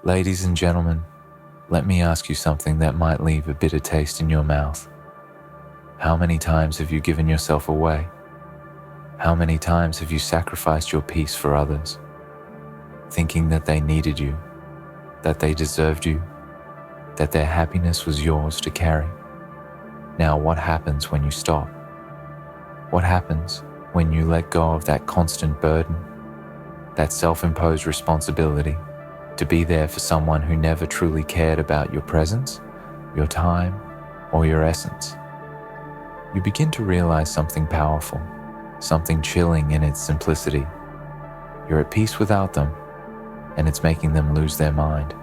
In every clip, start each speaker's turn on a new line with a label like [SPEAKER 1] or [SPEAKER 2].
[SPEAKER 1] Ladies and gentlemen, let me ask you something that might leave a bitter taste in your mouth. How many times have you given yourself away? How many times have you sacrificed your peace for others, thinking that they needed you, that they deserved you, that their happiness was yours to carry? Now, what happens when you stop? What happens when you let go of that constant burden, that self-imposed responsibility to be there for someone who never truly cared about your presence, your time, or your essence? You begin to realize something powerful, something chilling in its simplicity. You're at peace without them, and it's making them lose their mind.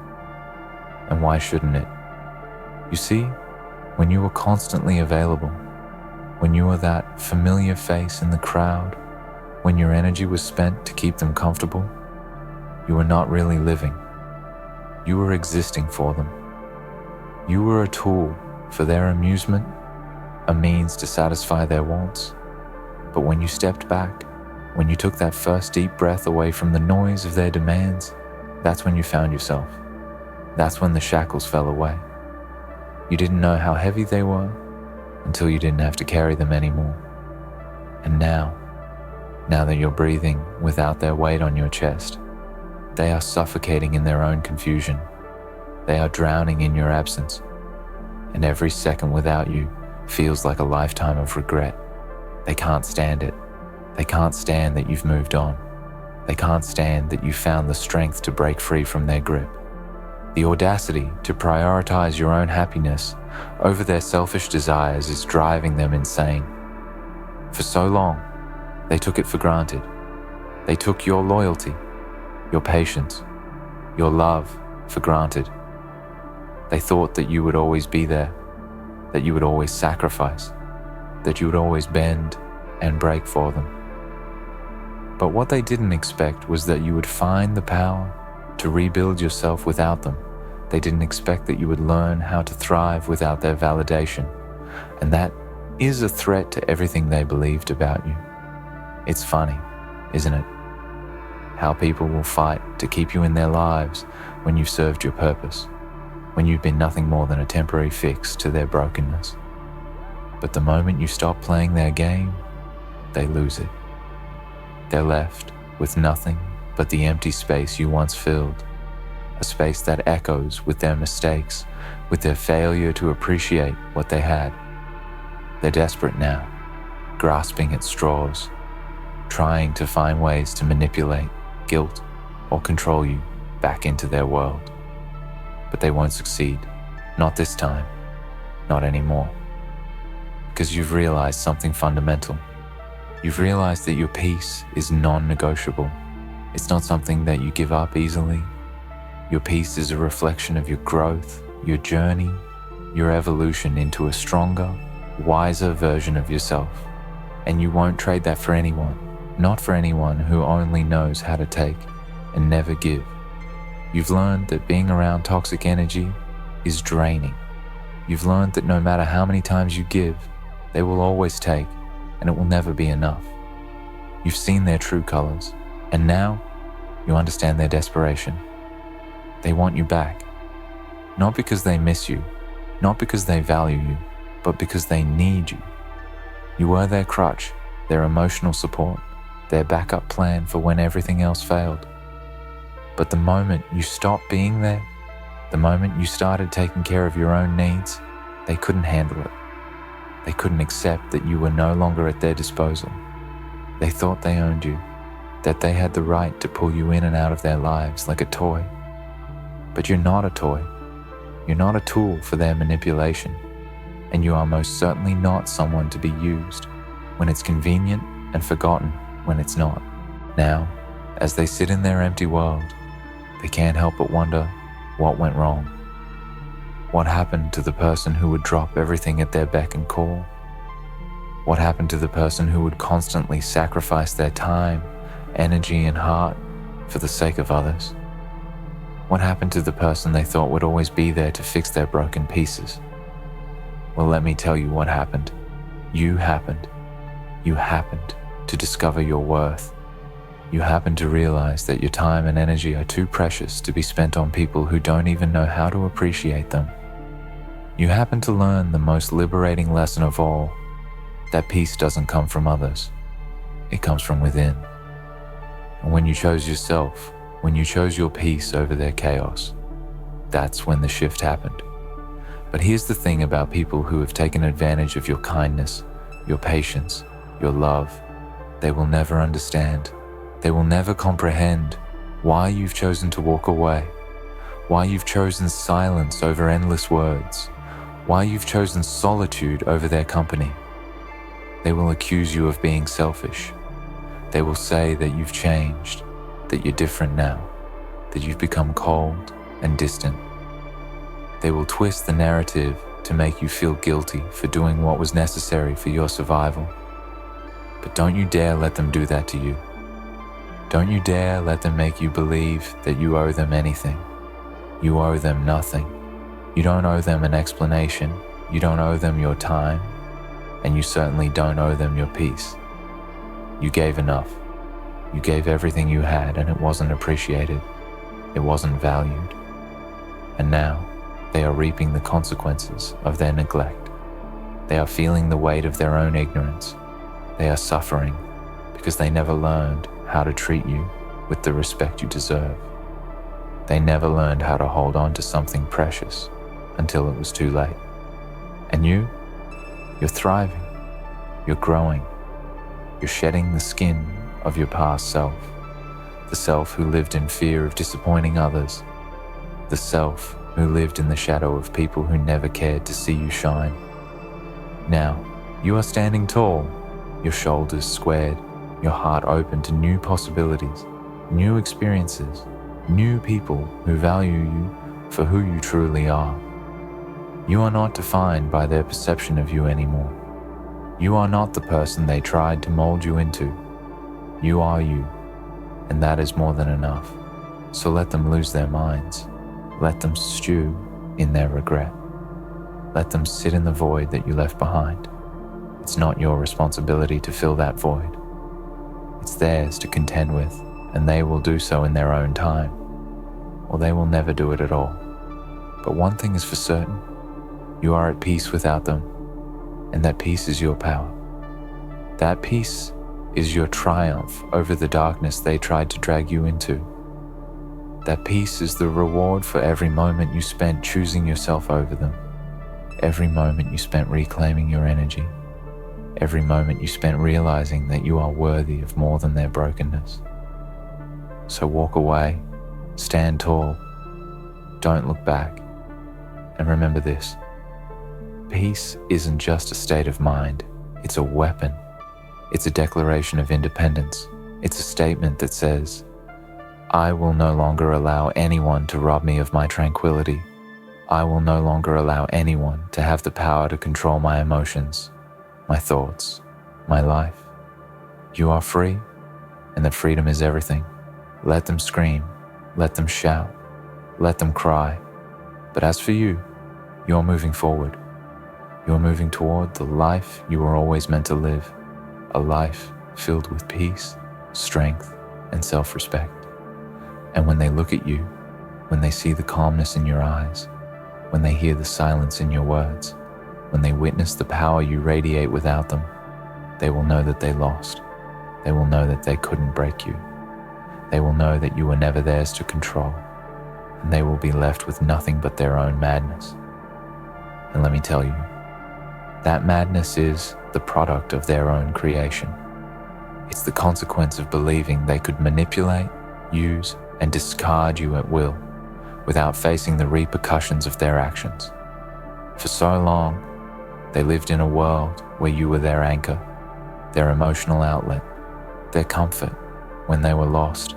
[SPEAKER 1] And why shouldn't it? You see, when you were constantly available, when you were that familiar face in the crowd, when your energy was spent to keep them comfortable, you were not really living. You were existing for them. You were a tool for their amusement, a means to satisfy their wants. But when you stepped back, when you took that first deep breath away from the noise of their demands, that's when you found yourself. That's when the shackles fell away. You didn't know how heavy they were until you didn't have to carry them anymore. And now that you're breathing without their weight on your chest, they are suffocating in their own confusion. They are drowning in your absence. And every second without you feels like a lifetime of regret. They can't stand it. They can't stand that you've moved on. They can't stand that you found the strength to break free from their grip. The audacity to prioritize your own happiness over their selfish desires is driving them insane. For so long, they took it for granted. They took your loyalty, your patience, your love for granted. They thought that you would always be there, that you would always sacrifice, that you would always bend and break for them. But what they didn't expect was that you would find the power to rebuild yourself without them. They didn't expect that you would learn how to thrive without their validation. And that is a threat to everything they believed about you. It's funny, isn't it? How people will fight to keep you in their lives when you've served your purpose, when you've been nothing more than a temporary fix to their brokenness. But the moment you stop playing their game, they lose it. They're left with nothing but the empty space you once filled, a space that echoes with their mistakes, with their failure to appreciate what they had. They're desperate now, grasping at straws, trying to find ways to manipulate, guilt, or control you back into their world. But they won't succeed, not this time, not anymore. Because you've realized something fundamental. You've realized that your peace is non-negotiable. It's not something that you give up easily. Your peace is a reflection of your growth, your journey, your evolution into a stronger, wiser version of yourself. And you won't trade that for anyone, not for anyone who only knows how to take and never give. You've learned that being around toxic energy is draining. You've learned that no matter how many times you give, they will always take, and it will never be enough. You've seen their true colors, and now you understand their desperation. They want you back, not because they miss you, not because they value you, but because they need you. You were their crutch, their emotional support, their backup plan for when everything else failed. But the moment you stopped being there, the moment you started taking care of your own needs, they couldn't handle it. They couldn't accept that you were no longer at their disposal. They thought they owned you, that they had the right to pull you in and out of their lives like a toy. But you're not a toy. You're not a tool for their manipulation. And you are most certainly not someone to be used when it's convenient and forgotten when it's not. Now, as they sit in their empty world, they can't help but wonder what went wrong. What happened to the person who would drop everything at their beck and call? What happened to the person who would constantly sacrifice their time, energy, and heart for the sake of others? What happened to the person they thought would always be there to fix their broken pieces? Well, let me tell you what happened. You happened to discover your worth. You happen to realize that your time and energy are too precious to be spent on people who don't even know how to appreciate them. You happen to learn the most liberating lesson of all, that peace doesn't come from others, it comes from within. And when you chose yourself, when you chose your peace over their chaos, that's when the shift happened. But here's the thing about people who have taken advantage of your kindness, your patience, your love. They will never understand. They will never comprehend why you've chosen to walk away, why you've chosen silence over endless words, why you've chosen solitude over their company. They will accuse you of being selfish. They will say that you've changed, that you're different now, that you've become cold and distant. They will twist the narrative to make you feel guilty for doing what was necessary for your survival. But don't you dare let them do that to you. Don't you dare let them make you believe that you owe them anything. You owe them nothing. You don't owe them an explanation. You don't owe them your time. And you certainly don't owe them your peace. You gave enough. You gave everything you had, and it wasn't appreciated. It wasn't valued. And now, they are reaping the consequences of their neglect. They are feeling the weight of their own ignorance. They are suffering because they never learned how to treat you with the respect you deserve. They never learned how to hold on to something precious until it was too late. And you're thriving, you're growing, you're shedding the skin of your past self, the self who lived in fear of disappointing others, the self who lived in the shadow of people who never cared to see you shine. Now, you are standing tall, your shoulders squared, your heart open to new possibilities, new experiences, new people who value you for who you truly are. You are not defined by their perception of you anymore. You are not the person they tried to mold you into. You are you, and that is more than enough. So let them lose their minds. Let them stew in their regret. Let them sit in the void that you left behind. It's not your responsibility to fill that void. It's theirs to contend with, and they will do so in their own time, or they will never do it at all. But one thing is for certain, you are at peace without them, and that peace is your power. That peace is your triumph over the darkness they tried to drag you into. That peace is the reward for every moment you spent choosing yourself over them, every moment you spent reclaiming your energy, every moment you spent realizing that you are worthy of more than their brokenness. So walk away, stand tall, don't look back, and remember this. Peace isn't just a state of mind, it's a weapon. It's a declaration of independence. It's a statement that says, I will no longer allow anyone to rob me of my tranquility. I will no longer allow anyone to have the power to control my emotions, my thoughts, my life. You are free, and that freedom is everything. Let them scream, let them shout, let them cry. But as for you, you're moving forward. You're moving toward the life you were always meant to live, a life filled with peace, strength, and self-respect. And when they look at you, when they see the calmness in your eyes, when they hear the silence in your words, when they witness the power you radiate without them, they will know that they lost. They will know that they couldn't break you. They will know that you were never theirs to control, and they will be left with nothing but their own madness. And let me tell you, that madness is the product of their own creation. It's the consequence of believing they could manipulate, use, and discard you at will without facing the repercussions of their actions. For so long, they lived in a world where you were their anchor, their emotional outlet, their comfort when they were lost.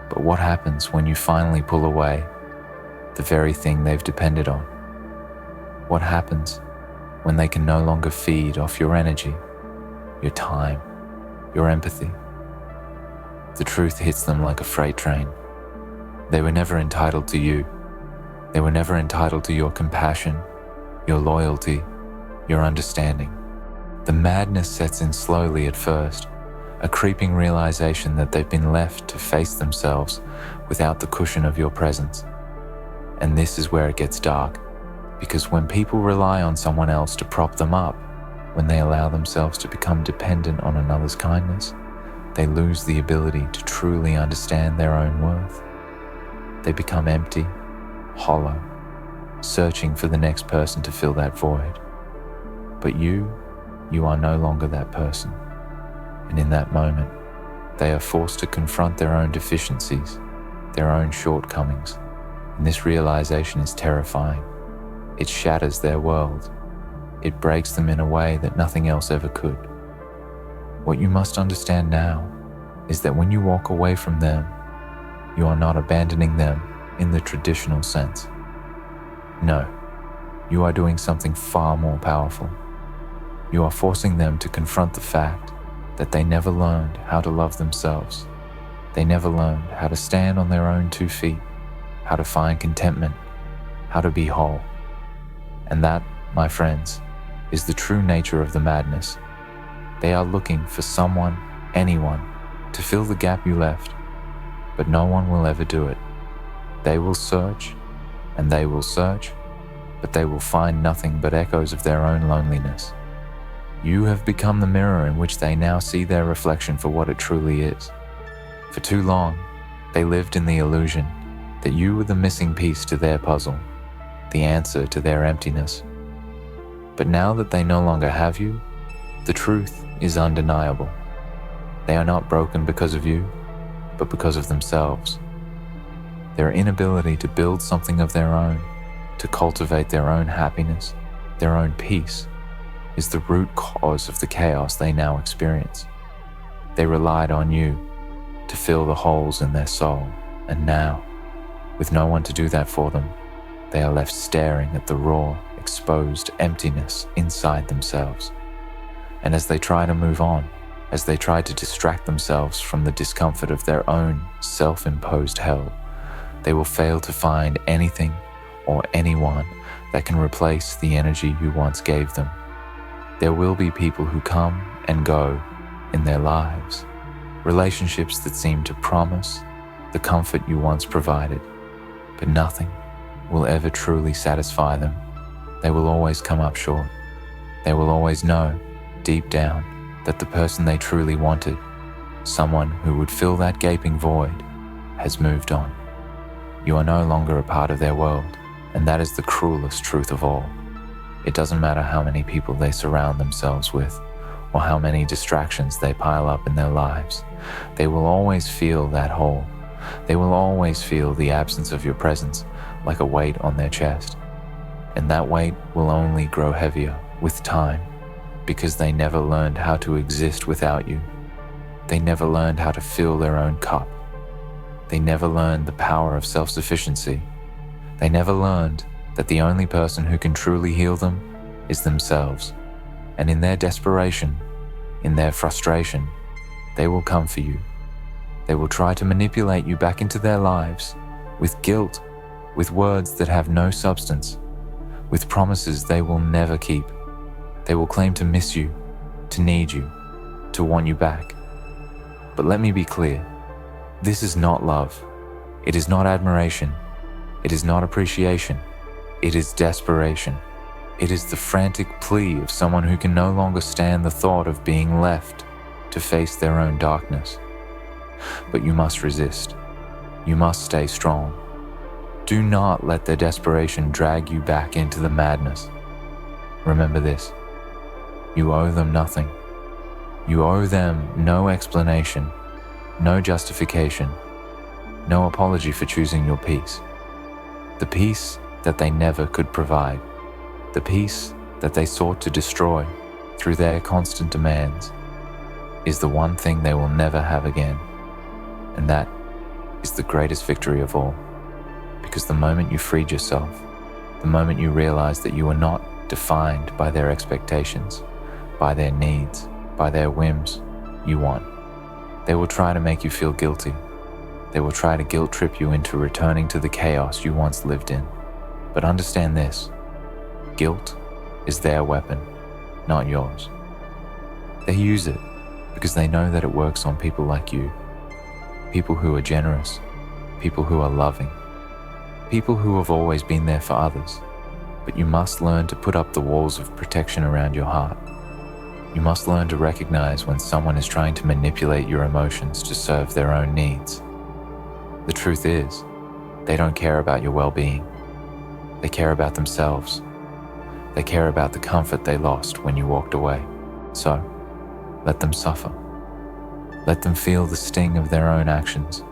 [SPEAKER 1] But what happens when you finally pull away the very thing they've depended on? What happens when they can no longer feed off your energy, your time, your empathy? The truth hits them like a freight train. They were never entitled to you. They were never entitled to your compassion, your loyalty, your understanding. The madness sets in slowly at first, a creeping realization that they've been left to face themselves without the cushion of your presence. And this is where it gets dark, because when people rely on someone else to prop them up, when they allow themselves to become dependent on another's kindness, they lose the ability to truly understand their own worth. They become empty, hollow, searching for the next person to fill that void. But you are no longer that person. And in that moment, they are forced to confront their own deficiencies, their own shortcomings. And this realization is terrifying. It shatters their world. It breaks them in a way that nothing else ever could. What you must understand now is that when you walk away from them, you are not abandoning them in the traditional sense. No, you are doing something far more powerful. You are forcing them to confront the fact that they never learned how to love themselves. They never learned how to stand on their own 2 feet, how to find contentment, how to be whole. And that, my friends, is the true nature of the madness. They are looking for someone, anyone, to fill the gap you left, but no one will ever do it. They will search, and they will search, but they will find nothing but echoes of their own loneliness. You have become the mirror in which they now see their reflection for what it truly is. For too long, they lived in the illusion that you were the missing piece to their puzzle, the answer to their emptiness. But now that they no longer have you, the truth is undeniable. They are not broken because of you, but because of themselves. Their inability to build something of their own, to cultivate their own happiness, their own peace, is the root cause of the chaos they now experience. They relied on you to fill the holes in their soul, and now, with no one to do that for them, they are left staring at the raw, exposed emptiness inside themselves. And as they try to move on, as they try to distract themselves from the discomfort of their own self-imposed hell, they will fail to find anything or anyone that can replace the energy you once gave them. There will be people who come and go in their lives, relationships that seem to promise the comfort you once provided, but nothing will ever truly satisfy them. They will always come up short. They will always know, deep down, that the person they truly wanted, someone who would fill that gaping void, has moved on. You are no longer a part of their world, and that is the cruelest truth of all. It doesn't matter how many people they surround themselves with, or how many distractions they pile up in their lives. They will always feel that hole. They will always feel the absence of your presence, like a weight on their chest. And that weight will only grow heavier with time, because they never learned how to exist without you. They never learned how to fill their own cup. They never learned the power of self-sufficiency. They never learned that the only person who can truly heal them is themselves. And in their desperation, in their frustration, they will come for you. They will try to manipulate you back into their lives with guilt, with words that have no substance, with promises they will never keep. They will claim to miss you, to need you, to want you back. But let me be clear, this is not love. It is not admiration. It is not appreciation. It is desperation. It is the frantic plea of someone who can no longer stand the thought of being left to face their own darkness. But you must resist. You must stay strong. Do not let their desperation drag you back into the madness. Remember this. You owe them nothing. You owe them no explanation, no justification, no apology for choosing your peace. The peace that they never could provide, the peace that they sought to destroy through their constant demands, is the one thing they will never have again. And that is the greatest victory of all. Because the moment you freed yourself, the moment you realized that you were not defined by their expectations, by their needs, by their whims, you won. They will try to make you feel guilty. They will try to guilt trip you into returning to the chaos you once lived in. But understand this, guilt is their weapon, not yours. They use it, because they know that it works on people like you, people who are generous, people who are loving, people who have always been there for others. But you must learn to put up the walls of protection around your heart. You must learn to recognize when someone is trying to manipulate your emotions to serve their own needs. The truth is, they don't care about your well-being. They care about themselves. They care about the comfort they lost when you walked away. So, let them suffer. Let them feel the sting of their own actions.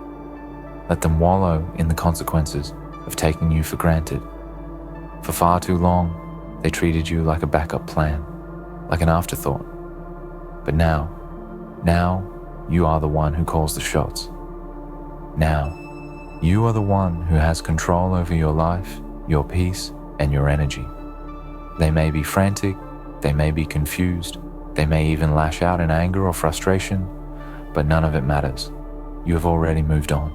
[SPEAKER 1] Let them wallow in the consequences of taking you for granted. For far too long, they treated you like a backup plan, like an afterthought. But now you are the one who calls the shots. Now, you are the one who has control over your life, your peace, and your energy. They may be frantic, they may be confused, they may even lash out in anger or frustration, but none of it matters. You have already moved on.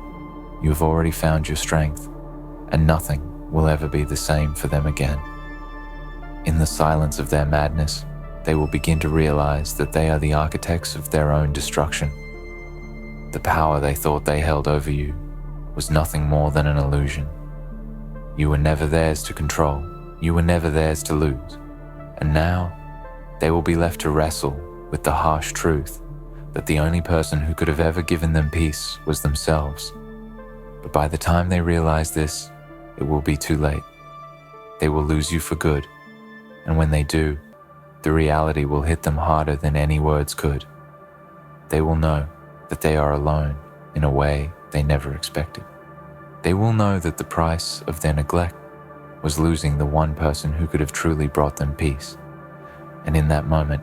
[SPEAKER 1] You have already found your strength, and nothing will ever be the same for them again. In the silence of their madness, they will begin to realize that they are the architects of their own destruction. The power they thought they held over you was nothing more than an illusion. You were never theirs to control. You were never theirs to lose. And now, they will be left to wrestle with the harsh truth that the only person who could have ever given them peace was themselves. But by the time they realize this, it will be too late. They will lose you for good. And when they do, the reality will hit them harder than any words could. They will know that they are alone in a way they never expected. They will know that the price of their neglect was losing the one person who could have truly brought them peace. And in that moment,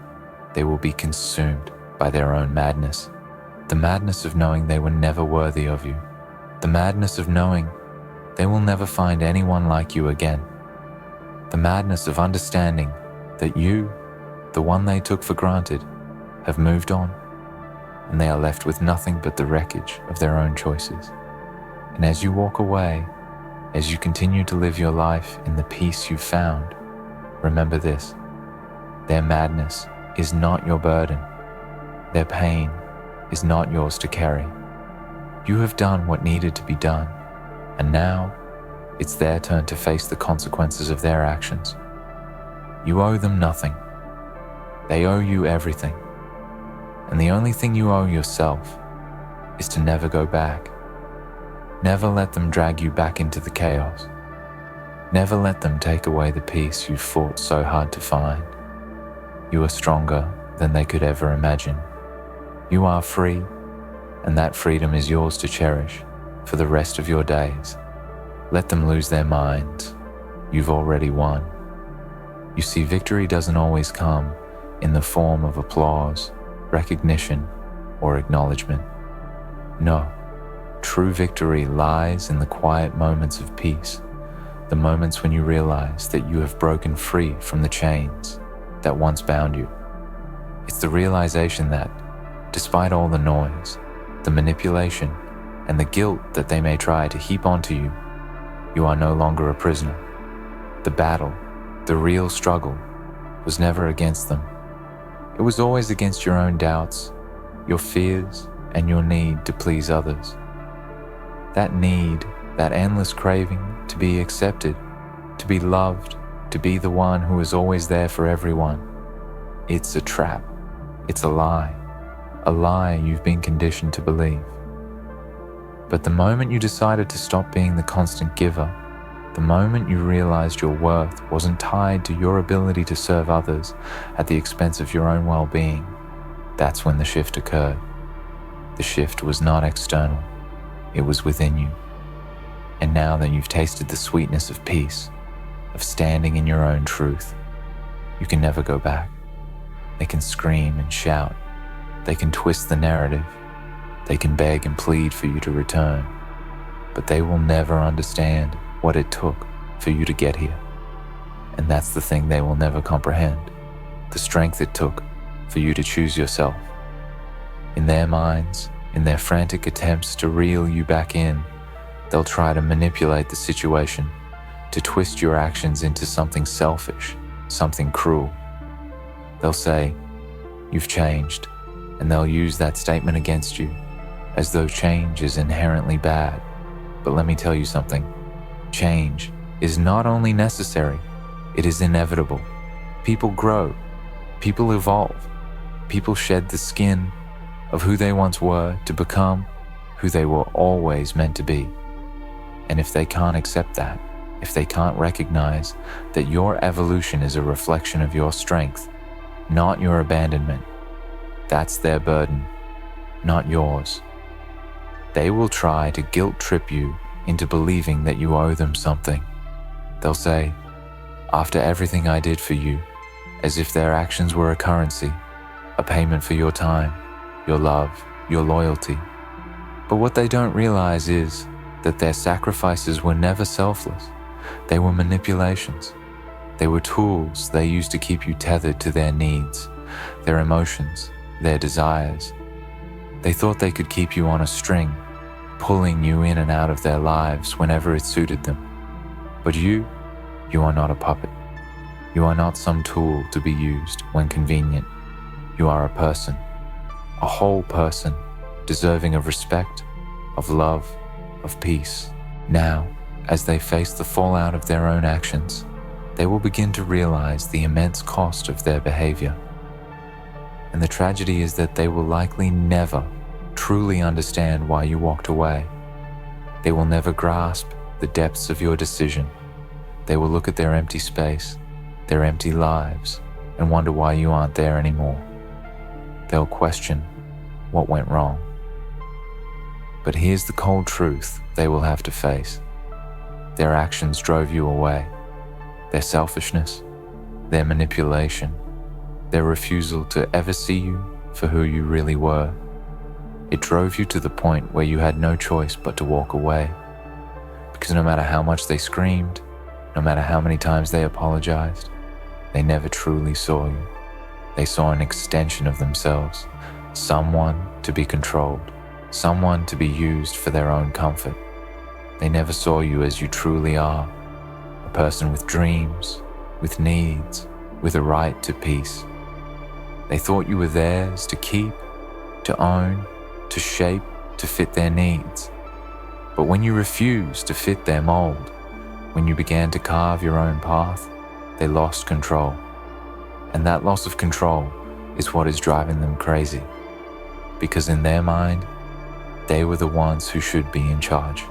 [SPEAKER 1] they will be consumed by their own madness. The madness of knowing they were never worthy of you. The madness of knowing they will never find anyone like you again. The madness of understanding that you, the one they took for granted, have moved on, and they are left with nothing but the wreckage of their own choices. And as you walk away, as you continue to live your life in the peace you've found, remember this: their madness is not your burden. Their pain is not yours to carry. You have done what needed to be done, and now it's their turn to face the consequences of their actions. You owe them nothing. They owe you everything. And the only thing you owe yourself is to never go back. Never let them drag you back into the chaos. Never let them take away the peace you fought so hard to find. You are stronger than they could ever imagine. You are free, and that freedom is yours to cherish for the rest of your days. Let them lose their minds. You've already won. You see, victory doesn't always come in the form of applause, recognition, or acknowledgement. No, true victory lies in the quiet moments of peace, the moments when you realize that you have broken free from the chains that once bound you. It's the realization that, despite all the noise, the manipulation, and the guilt that they may try to heap onto you, you are no longer a prisoner. The battle, the real struggle, was never against them. It was always against your own doubts, your fears, and your need to please others. That need, that endless craving to be accepted, to be loved, to be the one who is always there for everyone. It's a trap. It's a lie you've been conditioned to believe. But the moment you decided to stop being the constant giver, the moment you realized your worth wasn't tied to your ability to serve others at the expense of your own well-being, that's when the shift occurred. The shift was not external, it was within you. And now that you've tasted the sweetness of peace, of standing in your own truth, you can never go back. They can scream and shout, they can twist the narrative, they can beg and plead for you to return, but they will never understand what it took for you to get here. And that's the thing they will never comprehend, the strength it took for you to choose yourself. In their minds, in their frantic attempts to reel you back in, they'll try to manipulate the situation, to twist your actions into something selfish, something cruel. They'll say, "You've changed, and they'll use that statement against you, as though change is inherently bad. But let me tell you something. Change is not only necessary, it is inevitable. People grow, people evolve, people shed the skin of who they once were to become who they were always meant to be. And if they can't accept that, if they can't recognize that your evolution is a reflection of your strength, not your abandonment, that's their burden, not yours. They will try to guilt trip you into believing that you owe them something. They'll say, after everything I did for you, as if their actions were a currency, a payment for your time, your love, your loyalty. But what they don't realize is that their sacrifices were never selfless. They were manipulations. They were tools they used to keep you tethered to their needs, their emotions, their desires. They thought they could keep you on a string, pulling you in and out of their lives whenever it suited them. But you are not a puppet. You are not some tool to be used when convenient. You are a person, a whole person, deserving of respect, of love, of peace. Now, as they face the fallout of their own actions, they will begin to realize the immense cost of their behavior. And the tragedy is that they will likely never truly understand why you walked away. They will never grasp the depths of your decision. They will look at their empty space, their empty lives, and wonder why you aren't there anymore. They'll question what went wrong. But here's the cold truth they will have to face. Their actions drove you away. Their selfishness, their manipulation, their refusal to ever see you for who you really were. It drove you to the point where you had no choice but to walk away. Because no matter how much they screamed, no matter how many times they apologized, they never truly saw you. They saw an extension of themselves, someone to be controlled, someone to be used for their own comfort. They never saw you as you truly are, a person with dreams, with needs, with a right to peace. They thought you were theirs to keep, to own, to shape, to fit their needs. But when you refused to fit their mold, when you began to carve your own path, they lost control. And that loss of control is what is driving them crazy. Because in their mind, they were the ones who should be in charge.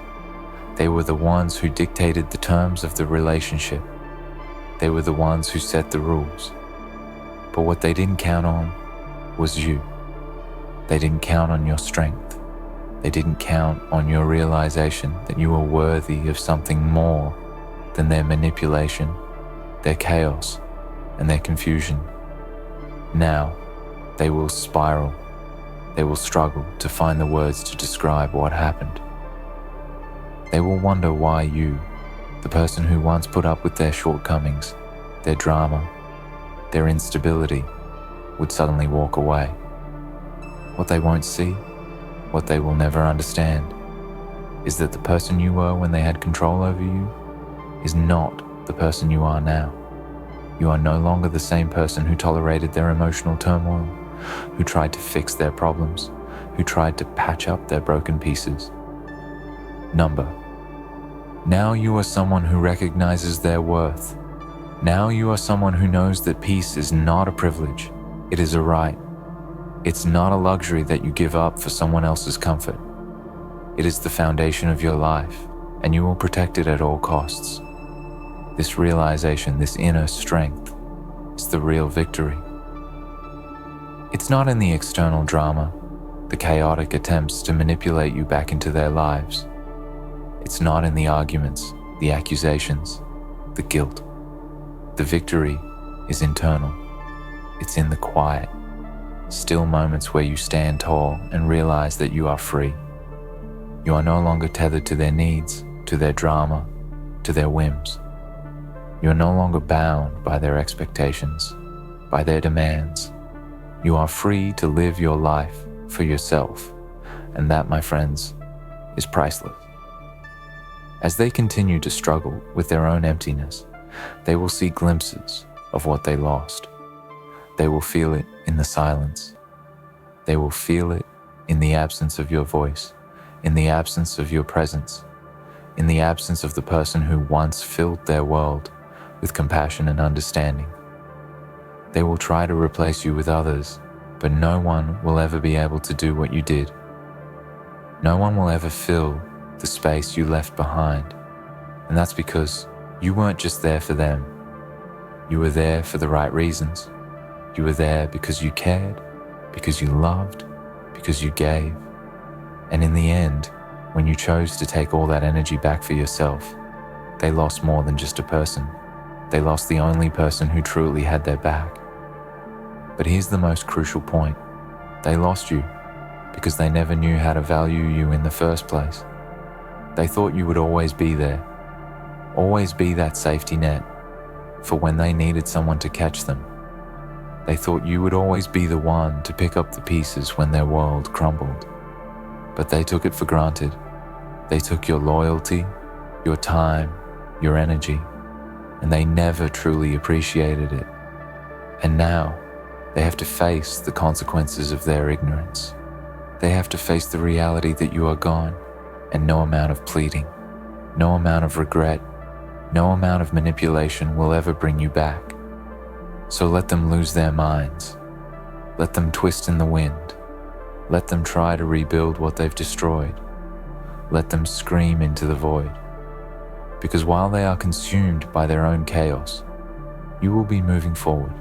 [SPEAKER 1] They were the ones who dictated the terms of the relationship. They were the ones who set the rules. But what they didn't count on was you. They didn't count on your strength. They didn't count on your realization that you were worthy of something more than their manipulation, their chaos, and their confusion. Now, they will spiral. They will struggle to find the words to describe what happened. They will wonder why you, the person who once put up with their shortcomings, their drama, their instability, would suddenly walk away. What they won't see, what they will never understand, is that the person you were when they had control over you is not the person you are now. You are no longer the same person who tolerated their emotional turmoil, who tried to fix their problems, who tried to patch up their broken pieces. Number. Now you are someone who recognizes their worth. Now you are someone who knows that peace is not a privilege, it is a right. It's not a luxury that you give up for someone else's comfort. It is the foundation of your life, and you will protect it at all costs. This realization, this inner strength, is the real victory. It's not in the external drama, the chaotic attempts to manipulate you back into their lives. It's not in the arguments, the accusations, the guilt. The victory is internal. It's in the quiet, still moments where you stand tall and realize that you are free. You are no longer tethered to their needs, to their drama, to their whims. You are no longer bound by their expectations, by their demands. You are free to live your life for yourself, and that, my friends, is priceless. As they continue to struggle with their own emptiness, they will see glimpses of what they lost. They will feel it in the silence. They will feel it in the absence of your voice, in the absence of your presence, in the absence of the person who once filled their world with compassion and understanding. They will try to replace you with others, but no one will ever be able to do what you did. No one will ever fill the space you left behind, and that's because you weren't just there for them. You were there for the right reasons. You were there because you cared, because you loved, because you gave. And in the end, when you chose to take all that energy back for yourself, they lost more than just a person. They lost the only person who truly had their back. But here's the most crucial point. They lost you because they never knew how to value you in the first place. They thought you would always be there, always be that safety net for when they needed someone to catch them. They thought you would always be the one to pick up the pieces when their world crumbled. But they took it for granted. They took your loyalty, your time, your energy, and they never truly appreciated it. And now, they have to face the consequences of their ignorance. They have to face the reality that you are gone, and no amount of pleading, no amount of regret, no amount of manipulation will ever bring you back. So let them lose their minds. Let them twist in the wind. Let them try to rebuild what they've destroyed. Let them scream into the void. Because while they are consumed by their own chaos, you will be moving forward.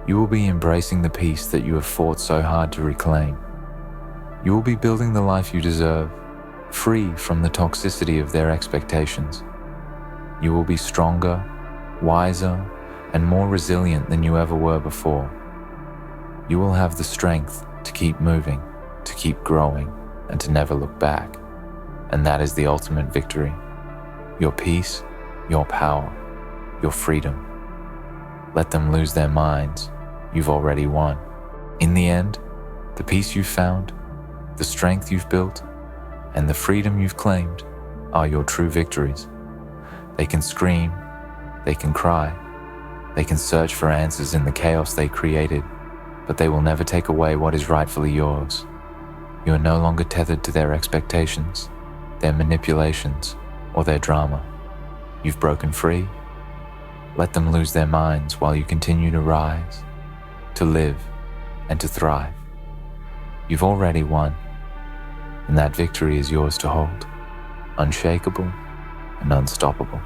[SPEAKER 1] You will be embracing the peace that you have fought so hard to reclaim. You will be building the life you deserve, free from the toxicity of their expectations. You will be stronger, wiser, and more resilient than you ever were before. You will have the strength to keep moving, to keep growing, and to never look back. And that is the ultimate victory. Your peace, your power, your freedom. Let them lose their minds. You've already won. In the end, the peace you've found, the strength you've built, and the freedom you've claimed are your true victories. They can scream, they can cry, they can search for answers in the chaos they created, but they will never take away what is rightfully yours. You are no longer tethered to their expectations, their manipulations, or their drama. You've broken free. Let them lose their minds while you continue to rise, to live, and to thrive. You've already won, and that victory is yours to hold, unshakable and unstoppable.